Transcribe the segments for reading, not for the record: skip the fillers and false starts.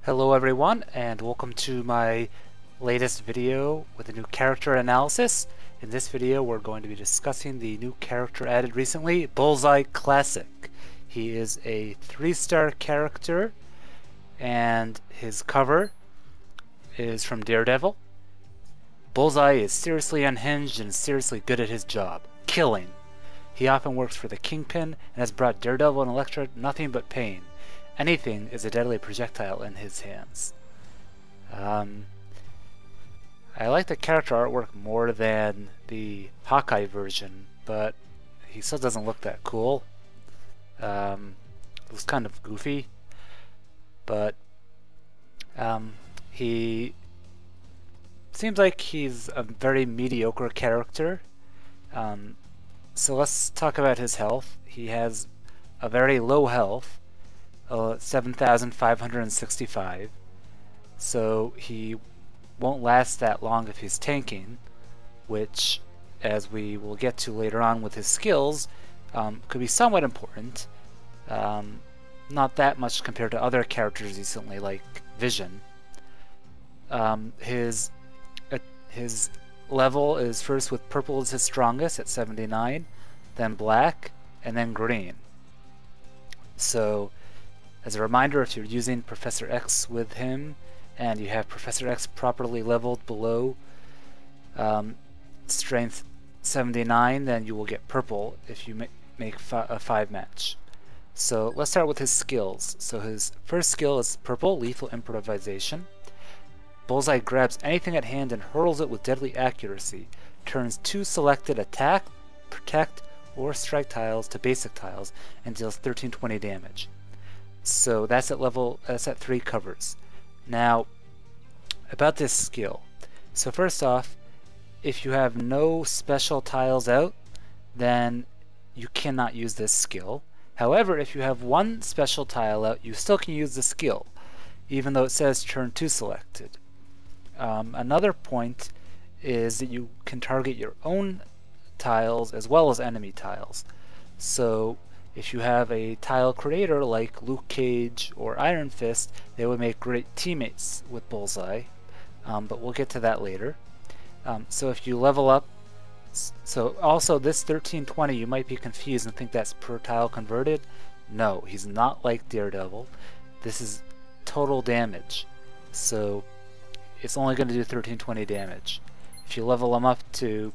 Hello everyone, and welcome to my latest video with a new character analysis. In this video we're going to be discussing the new character added recently, Bullseye Classic. He is a 3-star character and his cover is from Daredevil. Bullseye is seriously unhinged and seriously good at his job, killing. He often works for the Kingpin and has brought Daredevil and Elektra nothing but pain. Anything is a deadly projectile in his hands. I like the character artwork more than the Hawkeye version, but he still doesn't look that cool. Looks kind of goofy, but he seems like he's a very mediocre character. So let's talk about his health. He has a very low health. 7,565, so he won't last that long if he's tanking, which, as we will get to later on with his skills, could be somewhat important. Not that much compared to other characters recently, like Vision. His level is first with purple as his strongest at 79, then black, and then green. So as a reminder, if you're using Professor X with him and you have Professor X properly leveled below strength 79, then you will get purple if you make a 5 match. So let's start with his skills. So his first skill is purple, lethal improvisation. Bullseye grabs anything at hand and hurls it with deadly accuracy. Turns 2 selected attack, protect, or strike tiles to basic tiles and deals 1320 damage. So that's at 3 covers. Now, about this skill. So first off, if you have no special tiles out, then you cannot use this skill. However, if you have 1 special tile out, you still can use the skill, even though it says turn 2 selected. Another point is that you can target your own tiles as well as enemy tiles. So if you have a tile creator like Luke Cage or Iron Fist, they would make great teammates with Bullseye, but we'll get to that later. So if you level up, so also this 1320, you might be confused and think that's per tile converted. No, he's not like Daredevil. This is total damage, so it's only going to do 1320 damage. If you level him up to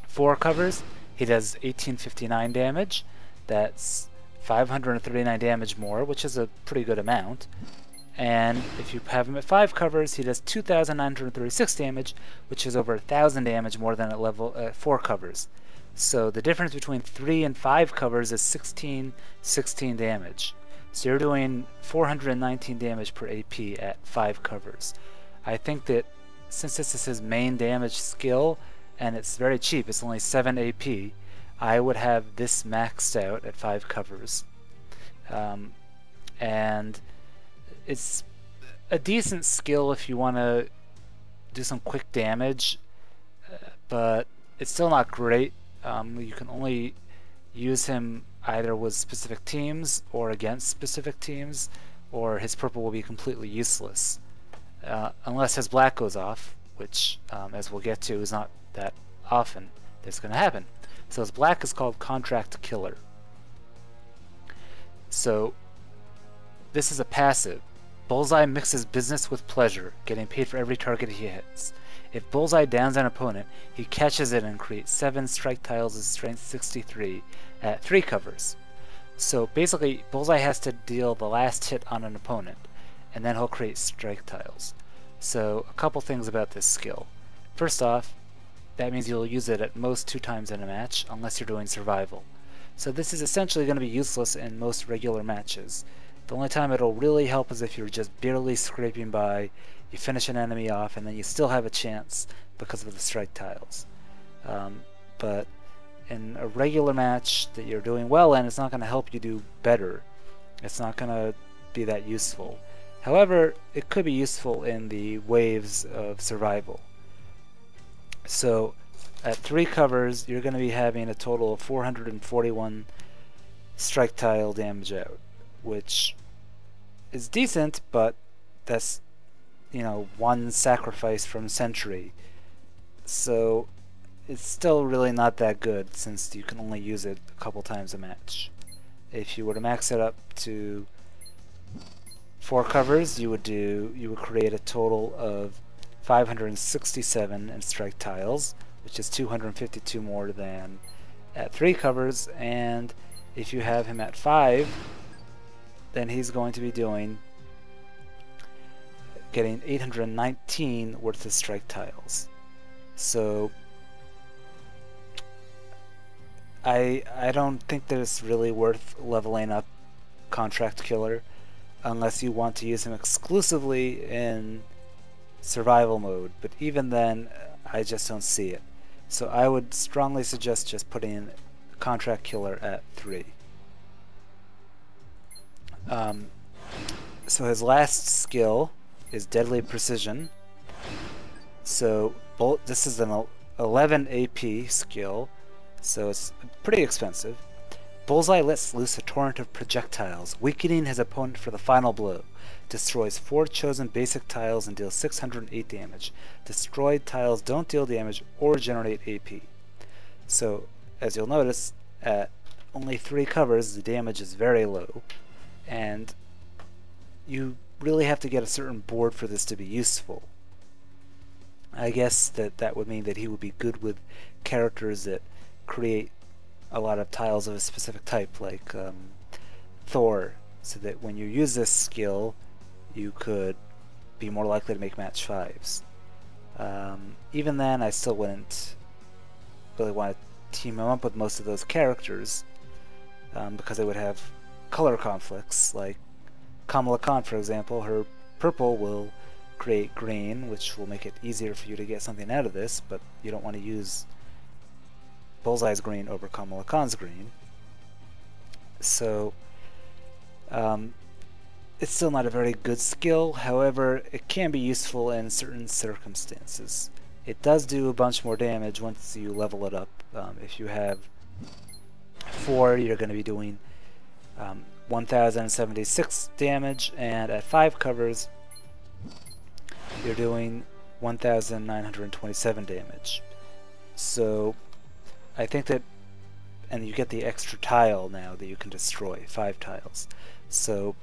4 covers, he does 1859 damage. That's 539 damage more, which is a pretty good amount. And if you have him at 5 covers, he does 2,936 damage, which is over 1,000 damage more than at 4 covers. So the difference between 3 and 5 covers is 16 damage. So you're doing 419 damage per AP at 5 covers. I think that since this is his main damage skill, and it's very cheap, it's only 7 AP, I would have this maxed out at 5 covers. And it's a decent skill if you want to do some quick damage, but it's still not great. You can only use him either with specific teams or against specific teams, or his purple will be completely useless. Unless his black goes off, which, as we'll get to, is not that often that's going to happen. So his black is called Contract Killer. So this is a passive. Bullseye mixes business with pleasure, getting paid for every target he hits. If Bullseye downs an opponent, he catches it and creates 7 strike tiles of strength 63 at 3 covers. So basically, Bullseye has to deal the last hit on an opponent, and then he'll create strike tiles. So a couple things about this skill. First off, that means you'll use it at most 2 times in a match, unless you're doing survival. So this is essentially going to be useless in most regular matches. The only time it'll really help is if you're just barely scraping by, you finish an enemy off, and then you still have a chance because of the strike tiles. But in a regular match that you're doing well in, it's not going to help you do better. It's not going to be that useful. However, it could be useful in the waves of survival. So at 3 covers, you're going to be having a total of 441 strike tile damage out, which is decent, but that's, you know, one sacrifice from Sentry. So it's still really not that good since you can only use it a couple times a match. If you were to max it up to 4 covers, you would create a total of 567 in strike tiles, which is 252 more than at 3 covers, and if you have him at 5, then he's going to be getting 819 worth of strike tiles. So I don't think that it's really worth leveling up Contract Killer unless you want to use him exclusively in survival mode, but even then I just don't see it. So I would strongly suggest just putting Contract Killer at 3. So his last skill is Deadly Precision. So this is an 11 AP skill, so it's pretty expensive. Bullseye lets loose a torrent of projectiles, weakening his opponent for the final blow. Destroys 4 chosen basic tiles and deals 608 damage. Destroyed tiles don't deal damage or generate AP. So, as you'll notice, at only 3 covers, the damage is very low, and you really have to get a certain board for this to be useful. I guess that would mean that he would be good with characters that create a lot of tiles of a specific type, like Thor, so that when you use this skill, you could be more likely to make match 5s. Even then, I still wouldn't really want to team him up with most of those characters, because they would have color conflicts. Like Kamala Khan, for example, her purple will create green, which will make it easier for you to get something out of this, but you don't want to use Bullseye's green over Kamala Khan's green. So it's still not a very good skill, however it can be useful in certain circumstances. It does do a bunch more damage once you level it up. If you have 4, you're going to be doing 1076 damage, and at 5 covers you're doing 1927 damage. So I think that, and you get the extra tile now that you can destroy, 5 tiles. So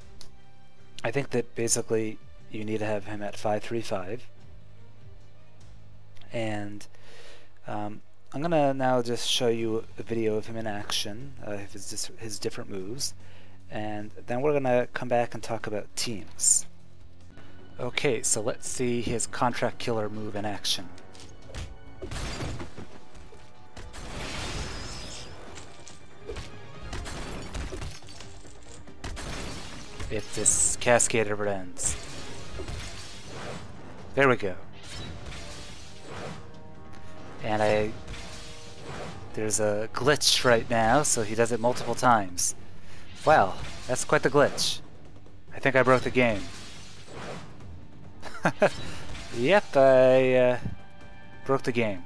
I think that basically you need to have him at 535. And I'm gonna now just show you a video of him in action, his different moves, and then we're gonna come back and talk about teams. Okay, so let's see his Contract Killer move in action. If this cascade ever ends. There we go. And there's a glitch right now, so he does it multiple times. Wow, that's quite the glitch. I think I broke the game. Yep, I broke the game.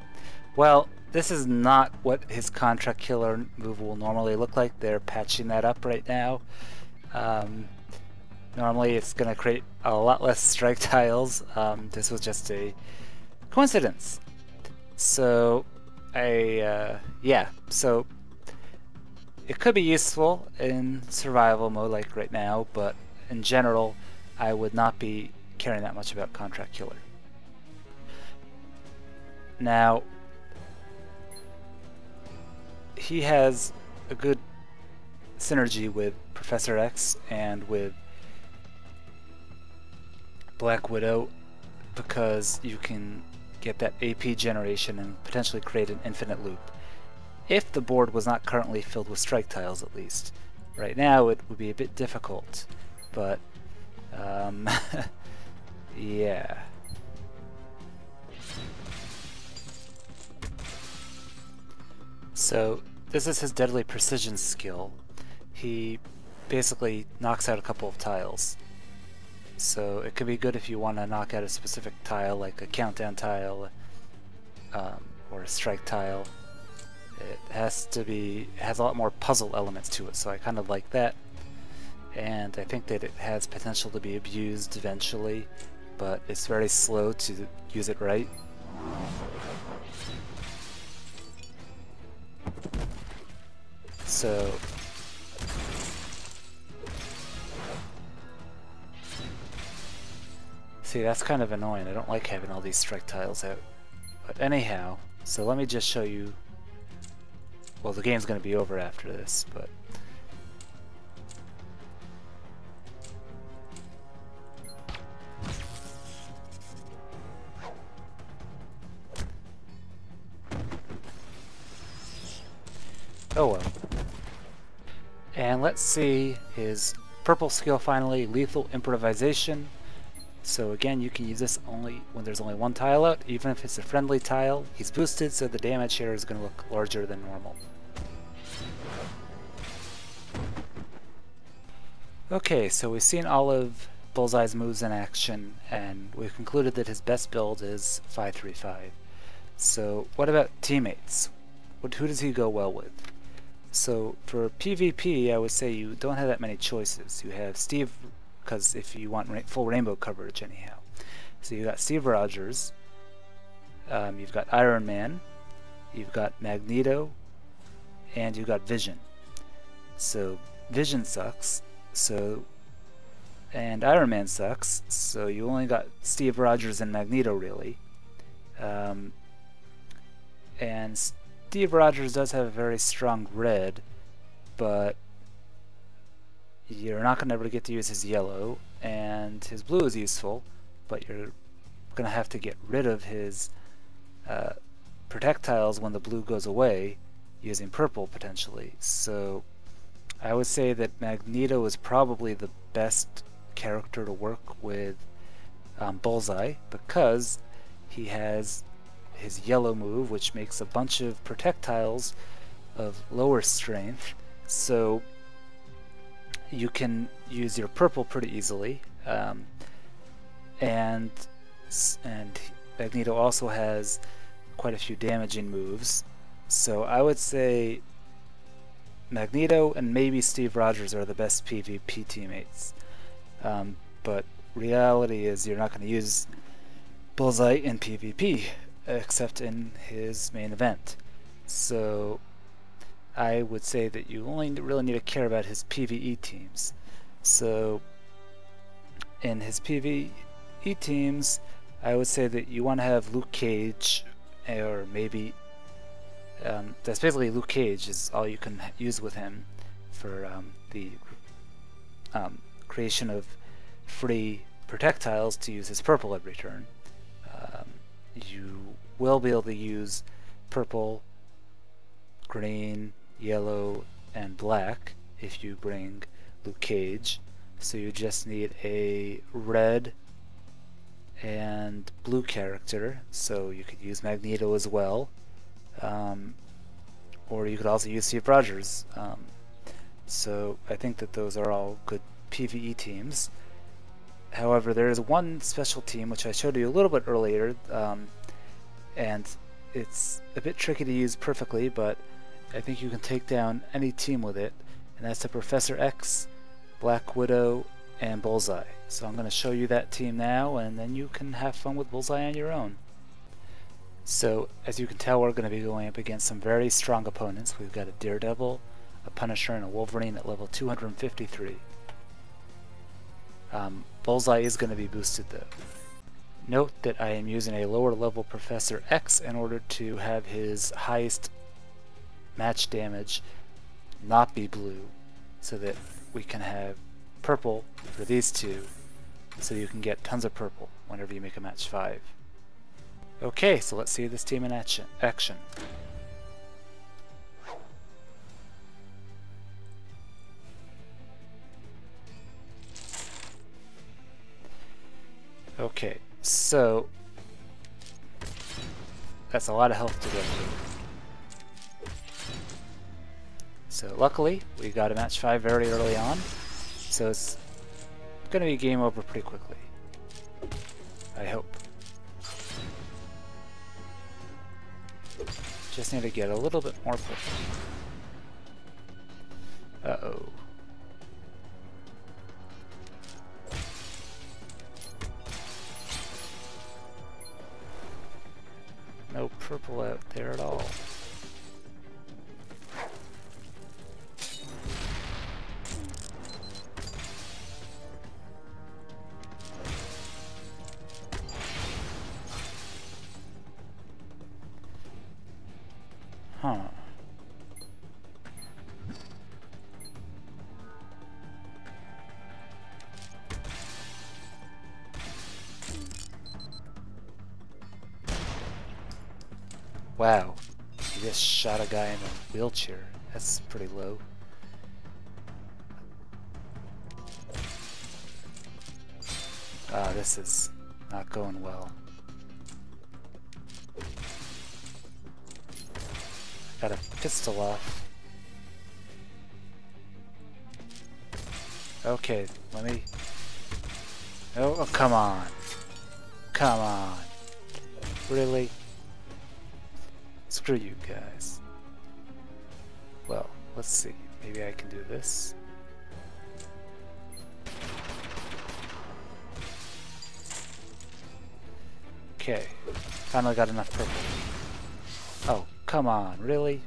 Well, this is not what his Contract Killer move will normally look like. They're patching that up right now. Normally it's going to create a lot less strike tiles. This was just a coincidence. So, yeah, so it could be useful in survival mode like right now, but in general, I would not be caring that much about Contract Killer. Now, he has a good synergy with Professor X and with Black Widow, because you can get that AP generation and potentially create an infinite loop. If the board was not currently filled with strike tiles, at least. Right now it would be a bit difficult, but yeah. So this is his Deadly Precision skill. He basically knocks out a couple of tiles. So it could be good if you want to knock out a specific tile, like a countdown tile or a strike tile. It has a lot more puzzle elements to it, so I kind of like that. and I think that it has potential to be abused eventually, but it's very slow to use it right. So see, that's kind of annoying. I don't like having all these strike tiles out. But anyhow, so let me just show you. Well, the game's going to be over after this, but oh well. And let's see his purple skill finally, Lethal Improvisation. So again, you can use this only when there's only one tile out, even if it's a friendly tile. He's boosted, so the damage here is going to look larger than normal. Okay, so we've seen all of Bullseye's moves in action, and we've concluded that his best build is 5-3-5. So what about teammates? Who does he go well with? So for PvP, I would say you don't have that many choices. You have Steve, because if you want full rainbow coverage anyhow. So you got Steve Rogers, you've got Iron Man, you've got Magneto, and you've got Vision. So Vision sucks, and Iron Man sucks, so you only got Steve Rogers and Magneto really. And Steve Rogers does have a very strong red, but you're not going to ever get to use his yellow, and his blue is useful, but you're going to have to get rid of his projectiles when the blue goes away using purple potentially. So I would say that Magneto is probably the best character to work with Bullseye, because he has his yellow move, which makes a bunch of projectiles of lower strength, so you can use your purple pretty easily, and Magneto also has quite a few damaging moves. So I would say Magneto and maybe Steve Rogers are the best PvP teammates, but reality is you're not going to use Bullseye in PvP except in his main event. So I would say that you only really need to care about his PvE teams. So in his PvE teams, I would say that you want to have Luke Cage, or maybe that's basically Luke Cage is all you can use with him for the creation of free projectiles to use his purple every turn. You will be able to use purple, green, yellow, and black if you bring Luke Cage. So you just need a red and blue character, so you could use Magneto as well, or you could also use Steve Rogers. So I think that those are all good PvE teams. However, there is one special team which I showed you a little bit earlier, and it's a bit tricky to use perfectly, but I think you can take down any team with it, and that's the Professor X, Black Widow, and Bullseye. So I'm going to show you that team now, and then you can have fun with Bullseye on your own. So as you can tell, we're going to be going up against some very strong opponents. We've got a Daredevil, a Punisher, and a Wolverine at level 253. Bullseye is going to be boosted though. Note that I am using a lower level Professor X in order to have his highest match damage not be blue, so that we can have purple for these two, so you can get tons of purple whenever you make a match 5. Okay, so let's see this team in action. Okay, so that's a lot of health to go through. So luckily, we got a match 5 very early on, so it's going to be game over pretty quickly. I hope. Just need to get a little bit more purple. Uh-oh. purple out there at all. Huh. Wow, you just shot a guy in a wheelchair. That's pretty low. This is not going well. Got a pistol off. Okay, let me... Oh, come on. Come on. Really? Screw you guys. Well, let's see. Maybe I can do this. Okay. Finally got enough purple. Oh, come on. Really?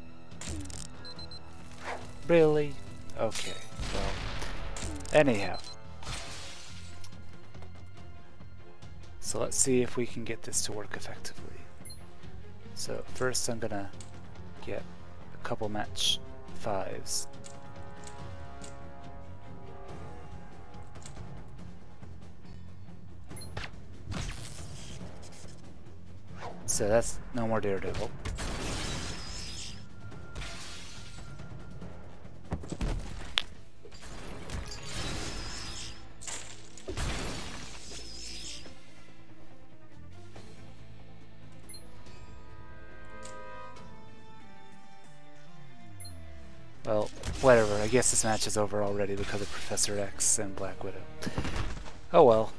Really? Okay. Well, anyhow. So let's see if we can get this to work effectively. So first I'm gonna get a couple match 5s. So that's no more Daredevil. Well, whatever. I guess this match is over already because of Professor X and Black Widow. Oh well.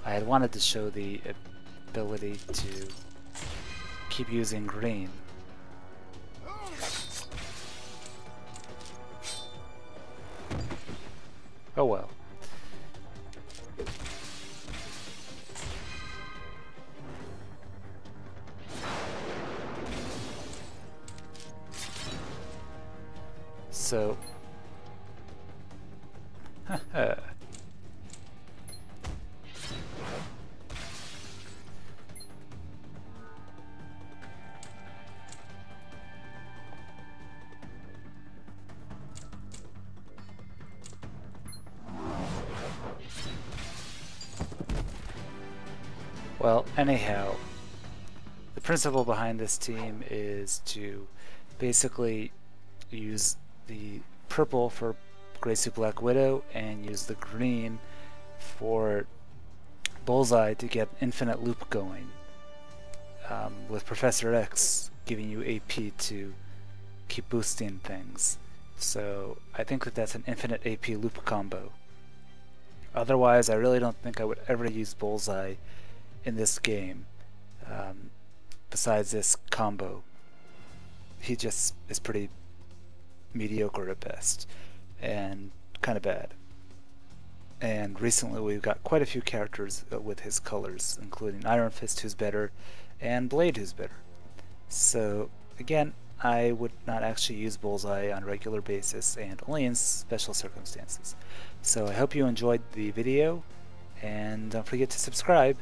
I had wanted to show the ability to keep using green. Oh well. So, well, anyhow, the principle behind this team is to basically use the purple for Gray Suit Black Widow and use the green for Bullseye to get infinite loop going, with Professor X giving you AP to keep boosting things. So I think that that's an infinite AP loop combo. Otherwise, I really don't think I would ever use Bullseye in this game, besides this combo. He just is pretty mediocre at best and kind of bad. And recently we've got quite a few characters with his colors, including Iron Fist, who's better, and Blade, who's better. So again, I would not actually use Bullseye on a regular basis and only in special circumstances. So I hope you enjoyed the video, and don't forget to subscribe.